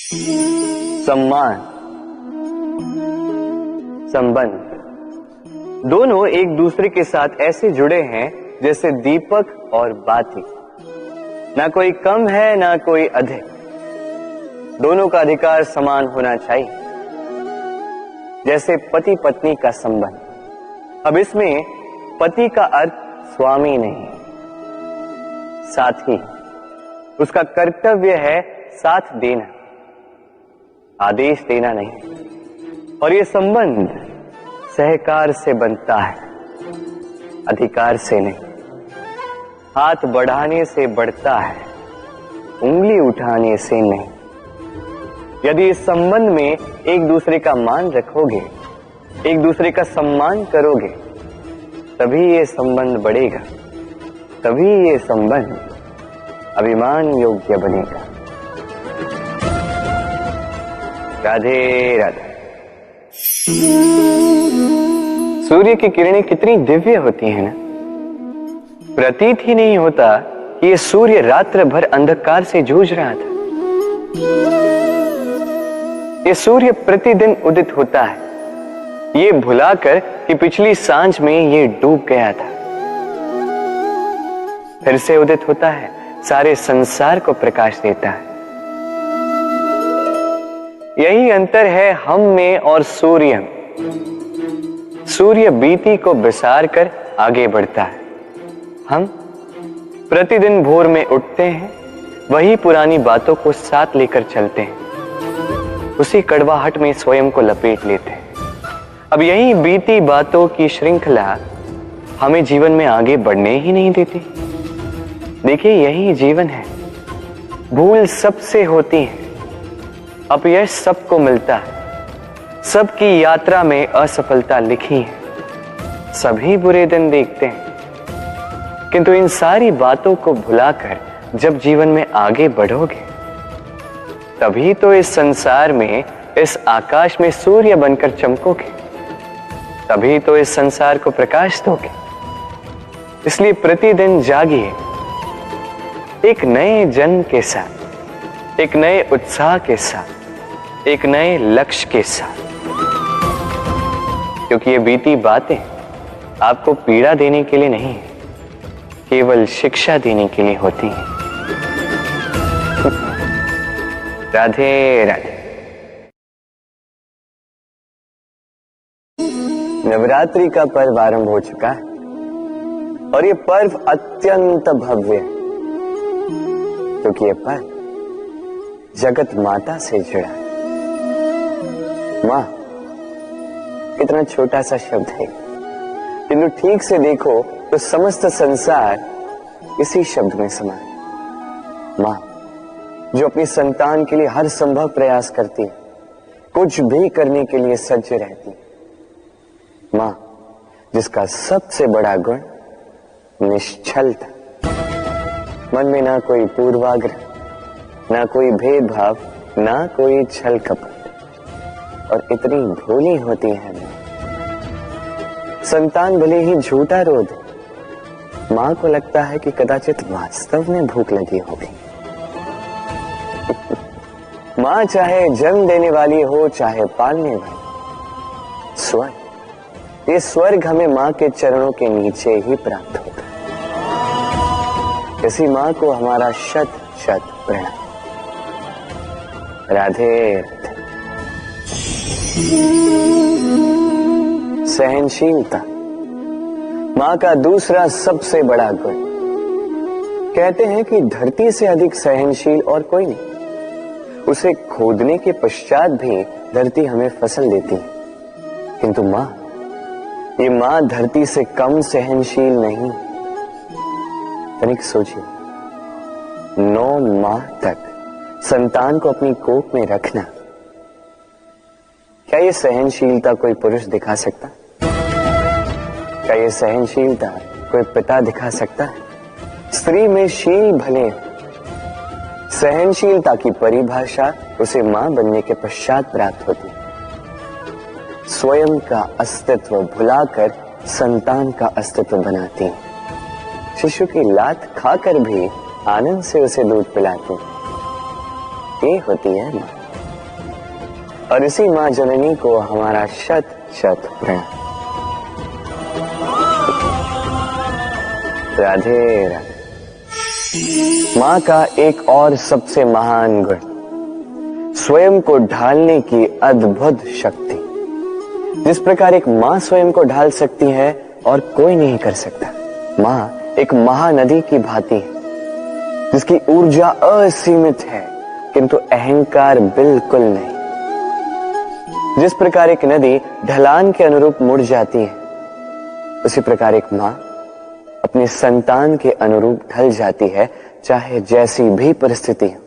सम्मान, संबंध, दोनों एक दूसरे के साथ ऐसे जुड़े हैं जैसे दीपक और बाती। ना कोई कम है ना कोई अधिक, दोनों का अधिकार समान होना चाहिए। जैसे पति पत्नी का संबंध। अब इसमें पति का अर्थ स्वामी नहीं, साथी। उसका कर्तव्य है साथ देना, आदेश देना नहीं। और ये संबंध सहकार से बनता है, अधिकार से नहीं। हाथ बढ़ाने से बढ़ता है, उंगली उठाने से नहीं। यदि इस संबंध में एक दूसरे का मान रखोगे, एक दूसरे का सम्मान करोगे, तभी ये संबंध बढ़ेगा, तभी ये संबंध अभिमान योग्य बनेगा। राधे राधे। सूर्य की किरणें कितनी दिव्य होती हैं ना। प्रतीत ही नहीं होता कि ये सूर्य रात्र भर अंधकार से जूझ रहा था। ये सूर्य प्रतिदिन उदित होता है, ये भुलाकर कि पिछली सांझ में ये डूब गया था। फिर से उदित होता है, सारे संसार को प्रकाश देता है। यही अंतर है हम में और सूर्य में। सूर्य बीती को बिसार कर आगे बढ़ता है, हम प्रतिदिन भोर में उठते हैं, वही पुरानी बातों को साथ लेकर चलते हैं, उसी कड़वाहट में स्वयं को लपेट लेते हैं। अब यही बीती बातों की श्रृंखला हमें जीवन में आगे बढ़ने ही नहीं देती। देखिए, यही जीवन है। भूल सबसे होती है, अपयश सबको मिलता है, सबकी यात्रा में असफलता लिखी है, सभी बुरे दिन देखते हैं। किंतु इन सारी बातों को भुलाकर जब जीवन में आगे बढ़ोगे, तभी तो इस संसार में, इस आकाश में सूर्य बनकर चमकोगे, तभी तो इस संसार को प्रकाश दोगे। इसलिए प्रतिदिन जागिए, एक नए जन्म के साथ, एक नए उत्साह के साथ, एक नए लक्ष्य के साथ। क्योंकि ये बीती बातें आपको पीड़ा देने के लिए नहीं, केवल शिक्षा देने के लिए होती हैं। राधे राधे। नवरात्रि का पर्व आरंभ हो चुका है और ये पर्व अत्यंत भव्य है, क्योंकि ये पर्व जगत माता से जुड़ा है। मां कितना छोटा सा शब्द है, किंतु ठीक से देखो तो समस्त संसार इसी शब्द में समा है। मां जो अपनी संतान के लिए हर संभव प्रयास करती है, कुछ भी करने के लिए सज्ज रहती है। मां जिसका सबसे बड़ा गुण निश्चलता, मन में ना कोई पूर्वाग्रह, ना कोई भेदभाव, ना कोई छल कपट, और इतनी भोली होती है मां। संतान भले ही झूठा रो दे, मां को लगता है कि कदाचित वास्तव में भूख लगी होगी। मां चाहे जन्म देने वाली हो, चाहे पालने वाली, स्वर्ग, ये स्वर्ग हमें मां के चरणों के नीचे ही प्राप्त होता है। इसी मां को हमारा शत शत प्रणाम। राधे। सहनशीलता मां का दूसरा सबसे बड़ा गुण। कहते हैं कि धरती से अधिक सहनशील और कोई नहीं। उसे खोदने के पश्चात भी धरती हमें फसल देती है, किंतु मां, ये मां धरती से कम सहनशील नहीं। तनिक सोचिए, 9 माह तक संतान को अपनी कोख में रखना, क्या ये सहनशीलता कोई पुरुष दिखा सकता? क्या ये सहनशीलता कोई पिता दिखा सकता है? स्त्री में शील भले, सहनशीलता की परिभाषा उसे मां बनने के पश्चात प्राप्त होती है। स्वयं का अस्तित्व भुलाकर संतान का अस्तित्व बनाती है। शिशु की लात खाकर भी आनंद से उसे दूध पिलाती है। ये होती है मां। और इसी माँ जननी को हमारा शत शत प्रणाम। राधे राधे। माँ का एक और सबसे महान गुण स्वयं को ढालने की अद्भुत शक्ति। जिस प्रकार एक माँ स्वयं को ढाल सकती है और कोई नहीं कर सकता। माँ एक महानदी की भांति है जिसकी ऊर्जा असीमित है किंतु अहंकार बिल्कुल नहीं। जिस प्रकार एक नदी ढलान के अनुरूप मुड़ जाती है, उसी प्रकार एक माँ अपने संतान के अनुरूप ढल जाती है, चाहे जैसी भी परिस्थिति हो।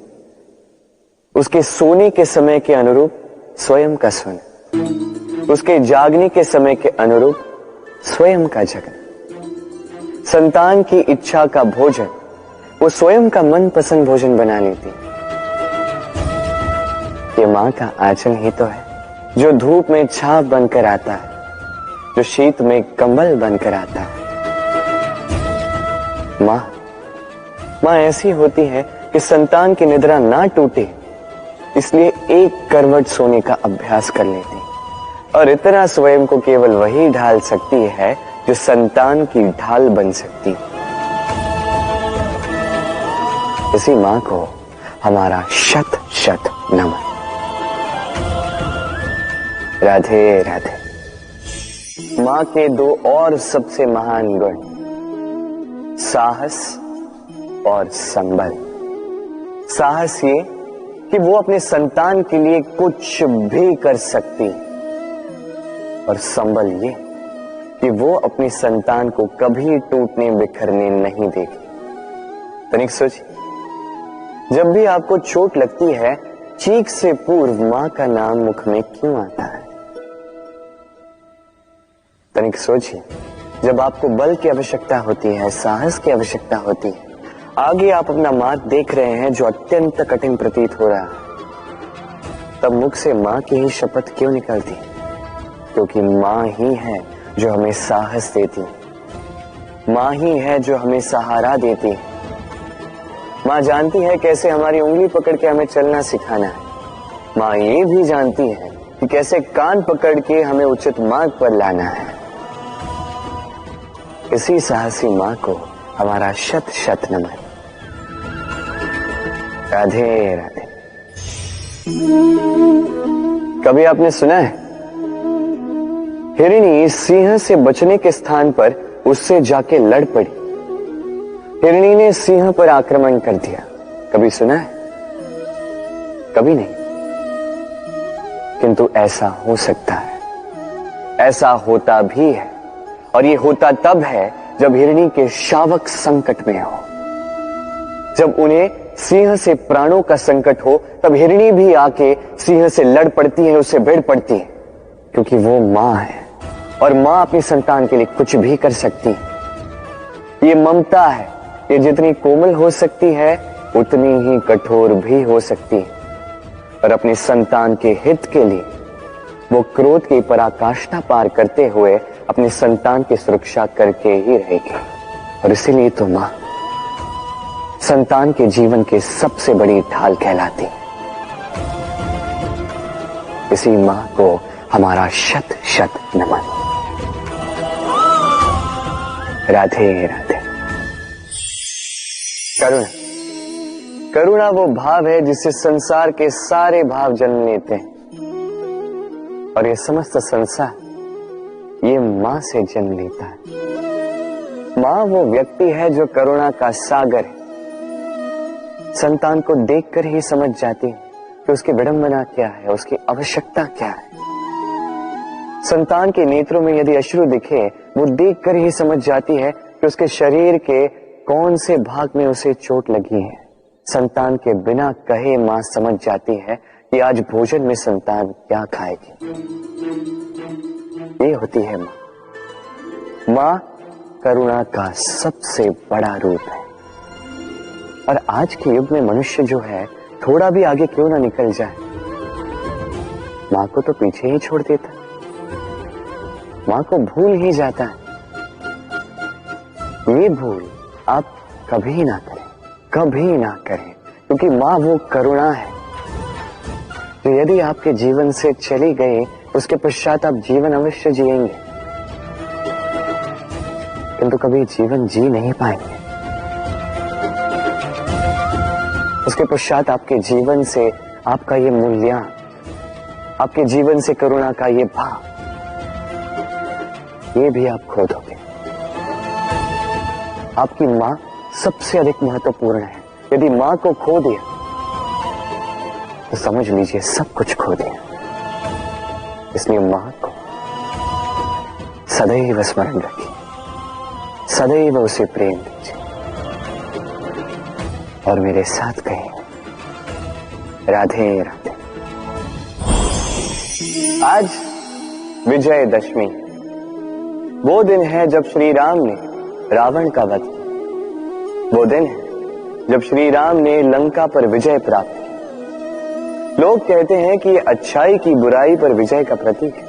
उसके सोने के समय के अनुरूप स्वयं का सोना, उसके जागने के समय के अनुरूप स्वयं का जगना। संतान की इच्छा का भोजन वो स्वयं का मनपसंद भोजन बना लेती। ये माँ का आंचल ही तो है जो धूप में छाप बनकर आता है, जो शीत में कंबल बनकर आता है। माँ ऐसी होती है कि संतान की निद्रा ना टूटे, इसलिए एक करवट सोने का अभ्यास कर लेती और इतना स्वयं को केवल वही ढाल सकती है जो संतान की ढाल बन सकती। इसी माँ को हमारा शत शत नमन। राधे राधे। माँ के दो और सबसे महान गुण साहस और संबल। साहस ये कि वो अपने संतान के लिए कुछ भी कर सकती, और संबल ये कि वो अपनी संतान को कभी टूटने बिखरने नहीं देगी। तनिक सोचिए, जब भी आपको चोट लगती है, चीख से पूर्व मां का नाम मुख में क्यों आता है? तनिक सोचिए, जब आपको बल की आवश्यकता होती है, साहस की आवश्यकता होती है, आगे आप अपना मार्ग देख रहे हैं जो अत्यंत कठिन प्रतीत हो रहा है, तब मुख से मां की ही शपथ क्यों निकलती? क्योंकि मां ही है जो हमें साहस देती, मां ही है जो हमें सहारा देती है। मां जानती है कैसे हमारी उंगली पकड़ के हमें चलना सिखाना है। मां ये भी जानती है कि कैसे कान पकड़ के हमें उचित मार्ग पर लाना है। इसी साहसी मां को हमारा शत शत नमन। राधे राधे। कभी आपने सुना है हिरणी सिंह से बचने के स्थान पर उससे जाके लड़ पड़ी? हिरणी ने सिंह पर आक्रमण कर दिया। कभी सुना है? कभी नहीं। किंतु ऐसा हो सकता है, ऐसा होता भी है, और ये होता तब है जब हिरणी के शावक संकट में हो। जब उन्हें सिंह से प्राणों का संकट हो, तब हिरणी भी आके सिंह से लड़ पड़ती है, उससे भिड़ पड़ती है, क्योंकि वो मां है और मां अपनी संतान के लिए कुछ भी कर सकती है। ये ममता है, ये जितनी कोमल हो सकती है उतनी ही कठोर भी हो सकती है, और अपनी संतान के हित के लिए वो क्रोध की पराकाष्ठा पार करते हुए अपनी संतान की सुरक्षा करके ही रहेगी। और इसीलिए तो मां संतान के जीवन की सबसे बड़ी ढाल कहलाती। इसी मां को हमारा शत शत नमन। राधे राधे। करुणा, करुणा वो भाव है जिससे संसार के सारे भाव जन्म लेते हैं, और ये समस्त संसार ये मां से जन्म लेता है। मां वो व्यक्ति है जो करुणा का सागर है। संतान को देखकर ही समझ जाती है कि उसकी विडंबना क्या है, उसकी आवश्यकता क्या है। संतान के नेत्रों में यदि अश्रु दिखे, वो देखकर ही समझ जाती है कि उसके शरीर के कौन से भाग में उसे चोट लगी है। संतान के बिना कहे मां समझ जाती है कि आज भोजन में संतान क्या खाएगी। ये होती है मां। मां करुणा का सबसे बड़ा रूप है, और आज के युग में मनुष्य जो है थोड़ा भी आगे क्यों ना निकल जाए, मां को तो पीछे ही छोड़ देता है, मां को भूल ही जाता है। ये भूल आप कभी ना करें, कभी ना करें, क्योंकि मां वो करुणा है जो यदि आपके जीवन से चली गई, उसके पश्चात आप जीवन अवश्य जिएंगे, किंतु कभी जीवन जी नहीं पाएंगे। उसके पश्चात आपके जीवन से आपका ये मूल्यांकन, आपके जीवन से करुणा का ये भाव, ये भी आप खो दोगे। आपकी मां सबसे अधिक महत्वपूर्ण है। यदि मां को खो दिया तो समझ लीजिए सब कुछ खो दिया। इसलिए मां को सदैव स्मरण रखिए, सदैव उसे प्रेम दीजिए और मेरे साथ कहें, राधे राधे। आज विजयदशमी, वो दिन है जब श्री राम ने रावण का वध किया। वो दिन है जब श्री राम ने लंका पर विजय प्राप्त की। लोग कहते हैं कि यह अच्छाई की बुराई पर विजय का प्रतीक है।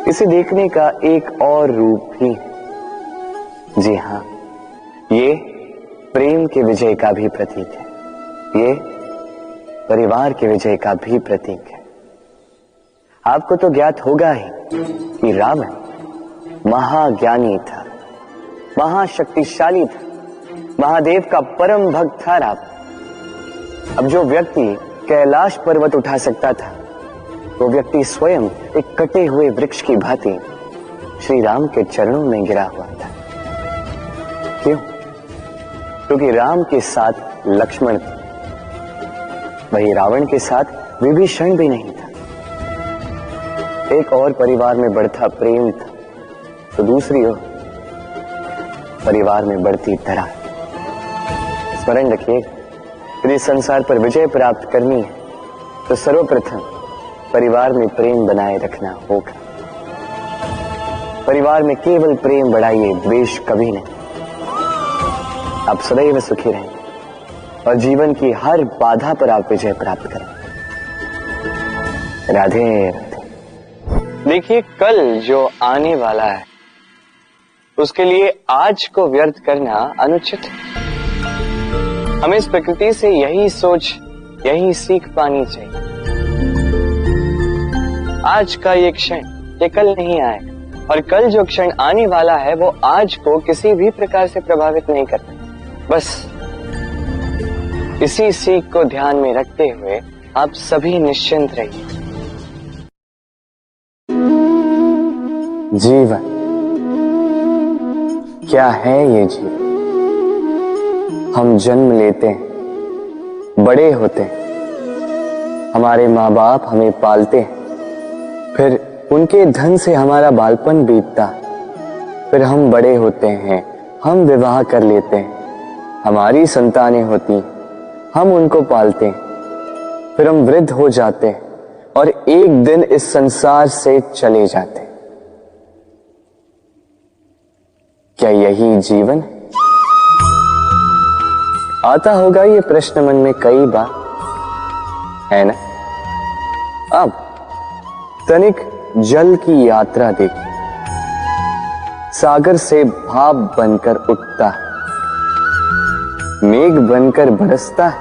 इसे देखने का एक और रूप भी है। जी हां, ये प्रेम के विजय का भी प्रतीक है। ये परिवार के विजय का भी प्रतीक है। आपको तो ज्ञात होगा ही कि रावण महाज्ञानी था, महाशक्तिशाली था, महादेव का परम भक्त था रावण। अब जो व्यक्ति कैलाश पर्वत उठा सकता था, वो व्यक्ति स्वयं एक कटे हुए वृक्ष की भांति श्री राम के चरणों में गिरा हुआ था। क्यों? क्योंकि राम के साथ लक्ष्मण था, वही रावण के साथ विभीषण भी नहीं था। एक और परिवार में बढ़ता प्रेम था, तो दूसरी ओर परिवार में बढ़ती दरार। स्मरण रखिए, यदि संसार पर विजय प्राप्त करनी है तो सर्वप्रथम परिवार में प्रेम बनाए रखना होगा। परिवार में केवल प्रेम बढ़ाइए, द्वेष कभी नहीं। आप सदैव सुखी रहेंगे और जीवन की हर बाधा पर आप विजय प्राप्त करें। राधे राधे। देखिए, कल जो आने वाला है उसके लिए आज को व्यर्थ करना अनुचित है। हमें इस प्रकृति से यही सोच, यही सीख पानी चाहिए। आज का ये क्षण, ये कल नहीं आएगा, और कल जो क्षण आने वाला है वो आज को किसी भी प्रकार से प्रभावित नहीं करता। बस इसी सीख को ध्यान में रखते हुए आप सभी निश्चिंत रहिए। जीवन क्या है? ये जीवन, हम जन्म लेते हैं, बड़े होते हैं, हमारे माँ बाप हमें पालते हैं, फिर उनके धन से हमारा बालपन बीतता, फिर हम बड़े होते हैं, हम विवाह कर लेते हैं, हमारी संतानें होती, हम उनको पालते हैं, फिर हम वृद्ध हो जाते हैं और एक दिन इस संसार से चले जाते हैं। क्या यही जीवन है? आता होगा ये प्रश्न मन में कई बार, है ना? अब तनिक जल की यात्रा देखिए। सागर से भाप बनकर उठता है, मेघ बनकर बरसता है,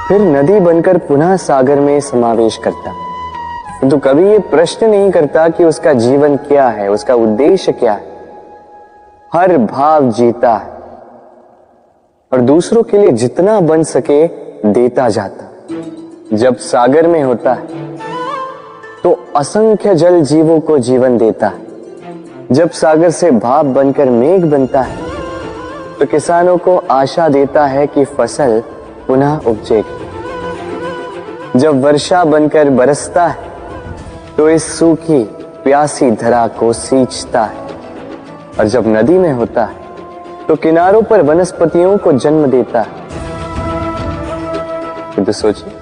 फिर नदी बनकर पुनः सागर में समावेश करता है। किंतु कभी ये प्रश्न नहीं करता कि उसका जीवन क्या है, उसका उद्देश्य क्या है। हर भाव जीता है और दूसरों के लिए जितना बन सके देता जाता। जब सागर में होता है तो असंख्य जल जीवों को जीवन देता है। जब सागर से भाप बनकर मेघ बनता है तो किसानों को आशा देता है कि फसल पुनः उपजेगी। जब वर्षा बनकर बरसता है तो इस सूखी प्यासी धरा को सींचता है। और जब नदी में होता है तो किनारों पर वनस्पतियों को जन्म देता है। तो सोचिए,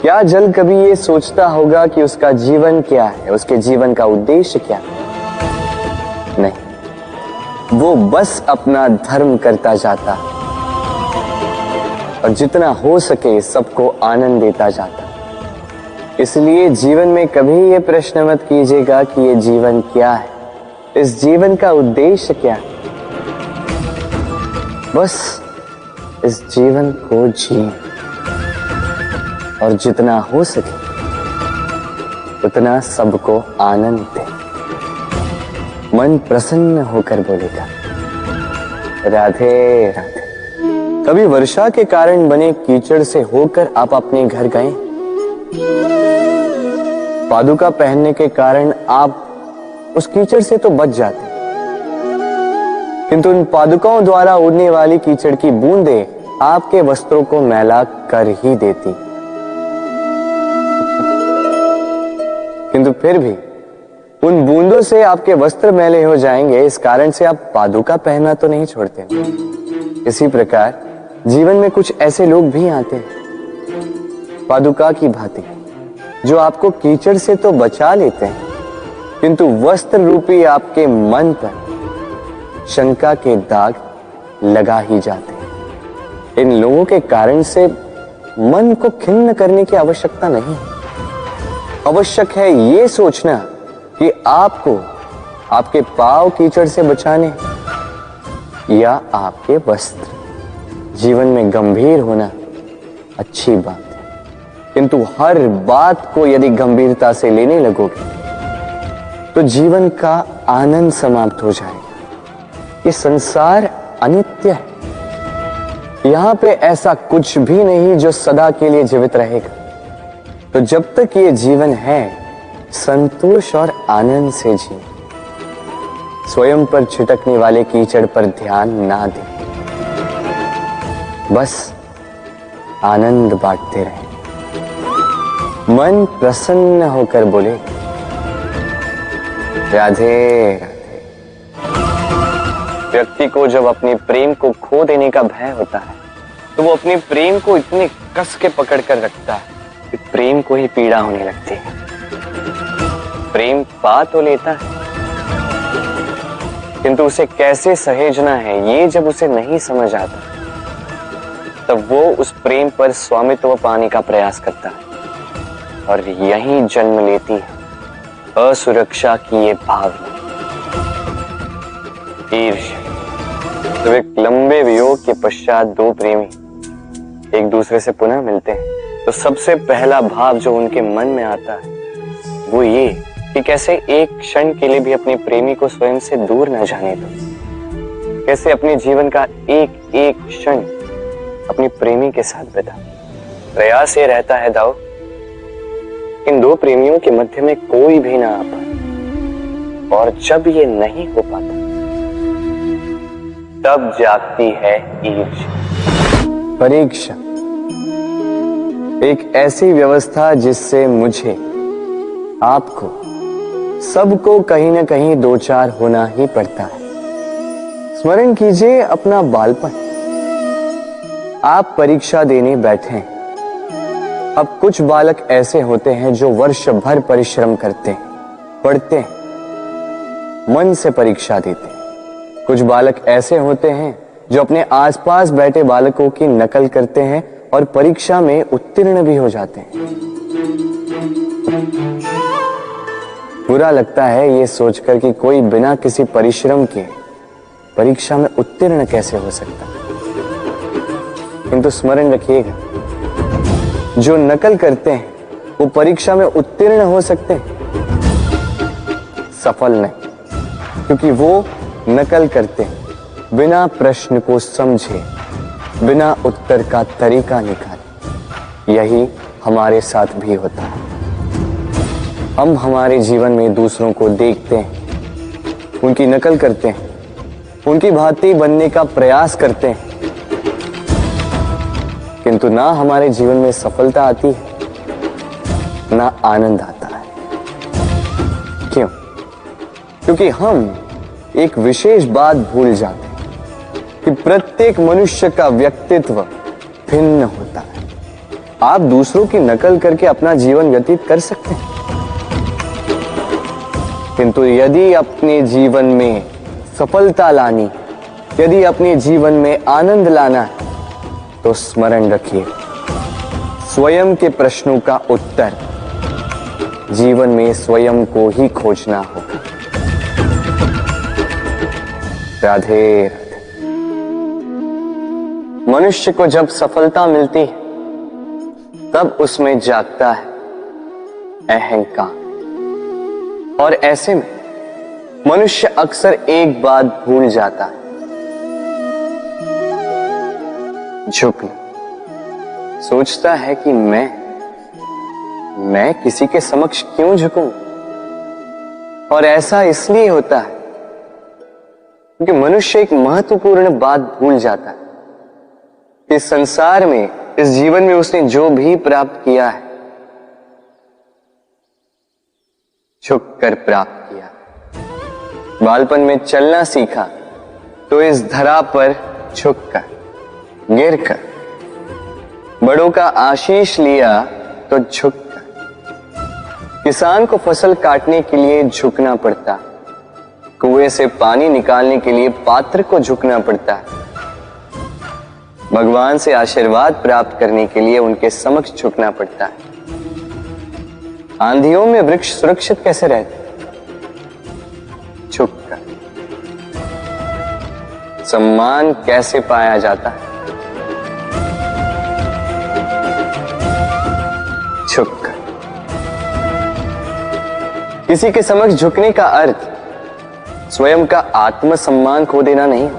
क्या जल कभी ये सोचता होगा कि उसका जीवन क्या है, उसके जीवन का उद्देश्य क्या है? नहीं, वो बस अपना धर्म करता जाता और जितना हो सके सबको आनंद देता जाता। इसलिए जीवन में कभी ये प्रश्न मत कीजिएगा कि ये जीवन क्या है, इस जीवन का उद्देश्य क्या है। बस इस जीवन को जिए और जितना हो सके उतना सबको आनंद दे। मन प्रसन्न होकर बोलेगा राधे राधे। कभी वर्षा के कारण बने कीचड़ से होकर आप अपने घर गए? पादुका पहनने के कारण आप उस कीचड़ से तो बच जाते, किंतु उन पादुकाओं द्वारा उड़ने वाली कीचड़ की बूंदें आपके वस्त्रों को मैला कर ही देती। किंतु फिर भी उन बूंदों से आपके वस्त्र मैले हो जाएंगे, इस कारण से आप पादुका पहनना तो नहीं छोड़ते। इसी प्रकार जीवन में कुछ ऐसे लोग भी आते हैं पादुका की भांति, जो आपको कीचड़ से तो बचा लेते हैं, किंतु वस्त्र रूपी आपके मन पर शंका के दाग लगा ही जाते हैं। इन लोगों के कारण से मन को खिन्न करने की आवश्यकता नहीं। आवश्यक है ये सोचना कि आपको आपके पांव कीचड़ से बचाने या आपके वस्त्र। जीवन में गंभीर होना अच्छी बात है, किंतु हर बात को यदि गंभीरता से लेने लगोगे तो जीवन का आनंद समाप्त हो जाएगा। ये संसार अनित्य है, यहां पे ऐसा कुछ भी नहीं जो सदा के लिए जीवित रहेगा। तो जब तक ये जीवन है, संतोष और आनंद से जिए। स्वयं पर छिटकने वाले कीचड़ पर ध्यान ना दें, बस आनंद बांटते रहें। मन प्रसन्न होकर बोले राधे राधे। व्यक्ति को जब अपने प्रेम को खो देने का भय होता है तो वो अपने प्रेम को इतने कस के पकड़ कर रखता है कि प्रेम को ही पीड़ा होने लगती है। प्रेम पा तो लेता है, किंतु उसे कैसे सहेजना है ये जब उसे नहीं समझ आता, तब वो उस प्रेम पर स्वामित्व पाने का प्रयास करता है और यहीं जन्म लेती है असुरक्षा की ये भावना, ईर्ष्या। जब एक लंबे वियोग के पश्चात दो प्रेमी एक दूसरे से पुनः मिलते हैं तो सबसे पहला भाव जो उनके मन में आता है वो ये कि कैसे एक क्षण के लिए भी अपने प्रेमी को स्वयं से दूर न जाने दो, कैसे अपने जीवन का एक एक क्षण अपने प्रेमी के साथ बिता। प्रयास ये रहता है दाऊ, इन दो प्रेमियों के मध्य में कोई भी ना आ पाए, और जब ये नहीं हो पाता तब जागती है ईर्ष्या। परीक्षा एक ऐसी व्यवस्था जिससे मुझे, आपको, सबको कहीं ना कहीं दो चार होना ही पड़ता है। स्मरण कीजिए अपना बालपन। आप परीक्षा देने बैठे हैं। अब कुछ बालक ऐसे होते हैं जो वर्ष भर परिश्रम करते हैं, पढ़ते हैं, मन से परीक्षा देते हैं। कुछ बालक ऐसे होते हैं जो अपने आसपास बैठे बालकों की नकल करते हैं और परीक्षा में उत्तीर्ण भी हो जाते हैं। बुरा लगता है ये सोचकर कि कोई बिना किसी परिश्रम के परीक्षा में उत्तीर्ण कैसे हो सकता है, किंतु स्मरण रखिएगा, जो नकल करते हैं वो परीक्षा में उत्तीर्ण हो सकते हैं, सफल नहीं, क्योंकि वो नकल करते हैं बिना प्रश्न को समझे, बिना उत्तर का तरीका निकाले। यही हमारे साथ भी होता है। हम हमारे जीवन में दूसरों को देखते हैं, उनकी नकल करते हैं, उनकी भांति बनने का प्रयास करते हैं, किंतु ना हमारे जीवन में सफलता आती है ना आनंद आता है। क्यों? क्योंकि हम एक विशेष बात भूल जाते हैं कि प्रत्येक मनुष्य का व्यक्तित्व भिन्न होता है। आप दूसरों की नकल करके अपना जीवन व्यतीत कर सकते हैं, किंतु यदि अपने जीवन में सफलता लानी, यदि अपने जीवन में आनंद लाना है, तो स्मरण रखिए, स्वयं के प्रश्नों का उत्तर जीवन में स्वयं को ही खोजना होगा। राधे राधे। मनुष्य को जब सफलता मिलती है तब उसमें जागता है अहंकार। और ऐसे में मनुष्य अक्सर एक बात भूल जाता है, झुकना। सोचता है कि मैं किसी के समक्ष क्यों झुकूं? और ऐसा इसलिए होता है क्योंकि मनुष्य एक महत्वपूर्ण बात भूल जाता है कि संसार में, इस जीवन में उसने जो भी प्राप्त किया है, झुककर प्राप्त किया। बालपन में चलना सीखा तो इस धरा पर झुककर, गिरकर। बड़ों का आशीष लिया तो झुककर। किसान को फसल काटने के लिए झुकना पड़ता, कुएं से पानी निकालने के लिए पात्र को झुकना पड़ता है। भगवान से आशीर्वाद प्राप्त करने के लिए उनके समक्ष झुकना पड़ता है। आंधियों में वृक्ष सुरक्षित कैसे रहते? झुककर। सम्मान कैसे पाया जाता है? झुककर। किसी के समक्ष झुकने का अर्थ स्वयं का आत्मसम्मान खो देना नहीं,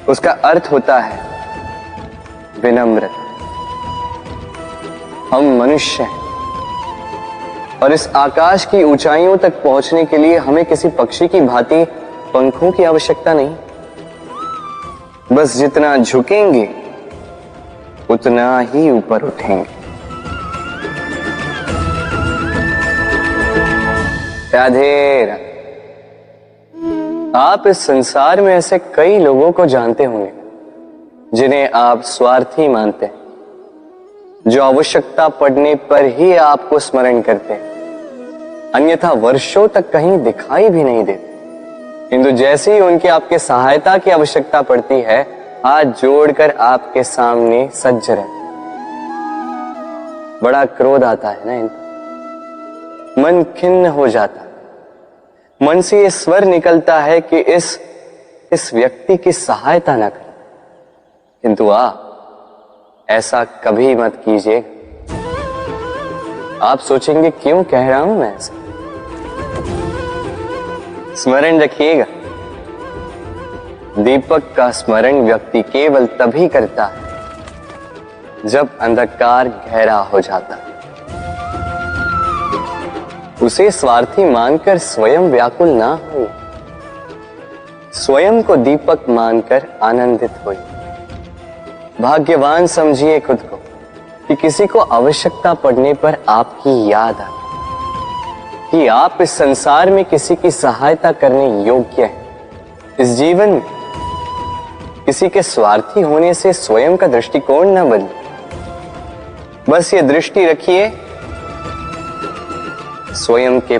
उसका अर्थ होता है विनम्रता। हम मनुष्य हैं और इस आकाश की ऊंचाइयों तक पहुंचने के लिए हमें किसी पक्षी की भांति पंखों की आवश्यकता नहीं। बस जितना झुकेंगे उतना ही ऊपर उठेंगे। राधे राधे। आप इस संसार में ऐसे कई लोगों को जानते होंगे जिन्हें आप स्वार्थी मानते हैं, जो आवश्यकता पड़ने पर ही आपको स्मरण करते हैं, अन्यथा वर्षों तक कहीं दिखाई भी नहीं देते। किंतु जैसे ही उनकी आपके सहायता की आवश्यकता पड़ती है, हाथ जोड़कर आपके सामने सज्ज रहते। बड़ा क्रोध आता है ना इन, मन खिन्न हो जाता है। मन से ये स्वर निकलता है कि इस व्यक्ति की सहायता ना करें। किंतु ऐसा कभी मत कीजिए। आप सोचेंगे क्यों कह रहा हूं मैं ऐसा? स्मरण रखिएगा, दीपक का स्मरण व्यक्ति केवल तभी करता है जब अंधकार गहरा हो जाता है। उसे स्वार्थी मानकर स्वयं व्याकुल ना हो, स्वयं को दीपक मानकर आनंदित होइए। भाग्यवान समझिए खुद को कि किसी को आवश्यकता पड़ने पर आपकी याद आए, कि आप इस संसार में किसी की सहायता करने योग्य हैं। इस जीवन में किसी के स्वार्थी होने से स्वयं का दृष्टिकोण न बदले। बस ये दृष्टि रखिए, स्वयं के